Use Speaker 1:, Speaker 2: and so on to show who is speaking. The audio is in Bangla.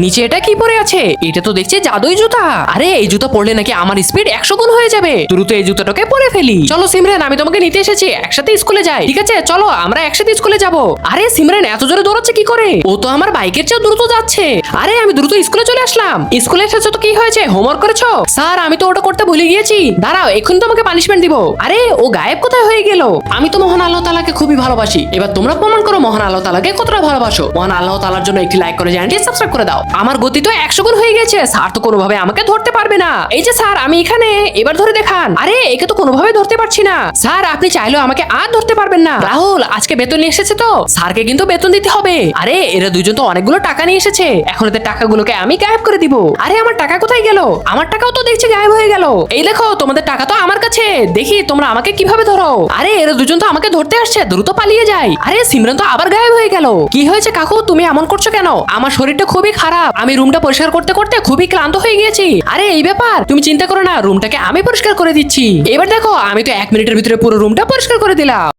Speaker 1: নিচে এটা কি পরে আছে? এটা তো দেখছি জাদুই জুতা। আরে এই জুতা পরলে নাকি আমার স্পিড 100 গুণ হয়ে যাবে। দ্রুত এই জুতাটাকে পরে ফেলি। চলো সিমরান, আমি তোমাকে নিতে এসেছি, একসাথে স্কুলে যাই। ঠিক আছে চলো, আমরা একসাথে স্কুলে যাব। আরে সিমরান এত জোরে দৌড়াচ্ছে কি করে? ও তো আমার বাইকের চেয়ে দ্রুত যাচ্ছে। আরে আমি দ্রুত স্কুলে চলে আসলাম। স্কুলে এসেছো তো কি হয়েছে, হোমওয়ার্ক করেছো? স্যার আমি তো ওটা করতে ভুলে গিয়েছি। দাঁড়াও, এখন তোমাকে পানিশমেন্ট দিব। আরে ও গায়েব কোথায় হয়ে গেল? আমি তো মহান আল্লাহ তাআলাকে খুবই ভালোবাসি। এবার তোমরা প্রমাণ করো মহান আল্লাহ তাআলাকে কতটা ভালোবাসো। মহান আল্লাহ তাআলার জন্য একটি লাইক করে চ্যানেলটি সাবস্ক্রাইব করে দাও। আমার গতি তো 100 গুণ হয়ে গেছে। স্যার তো কোনোভাবে আমাকে ধরতে পারবে না। এই যে স্যার আমি এখানে, এবার ধরে দেখান। আরে একে তো কোনোভাবে ধরতে পারছি না। স্যার আপনি চাইলেও আমাকে আর ধরতে পারবেন না। রাহুল আজকে বেতন নিয়ে এসেছে তো, স্যারকে কিন্তু বেতন দিতে হবে। আরে এরা দুইজন তো অনেকগুলো টাকা নিয়ে এসেছে, এখন এদের টাকাগুলোকে আমি গায়েব করে দিব। আরে আমার টাকা কোথায় গেল? আমার টাকাও তো দেখছি গায়েব হয়ে গেল। এই দেখো তোমাদের টাকা তো আমার কাছে, দেখি তোমরা আমাকে কিভাবে ধরো। আরে এরা দুজন তো আমাকে ধরতে আসছে, দ্রুত পালিয়ে যায়। আরে সিমরান তো আবার গায়েব হয়ে গেল। কি হয়েছে কাকু, তুমি এমন করছো কেন? আমার শরীরটা খুবই খারাপ, আমি রুমটা পরিষ্কার করতে করতে খুবই ক্লান্ত হয়ে গিয়েছি। আরে এই ব্যাপার, তুমি চিন্তা করো না, রুমটাকে আমি পরিষ্কার করে দিচ্ছি। এবার দেখো আমি তো 1 মিনিটের ভিতরে পুরো রুমটা পরিষ্কার করে দিলাম।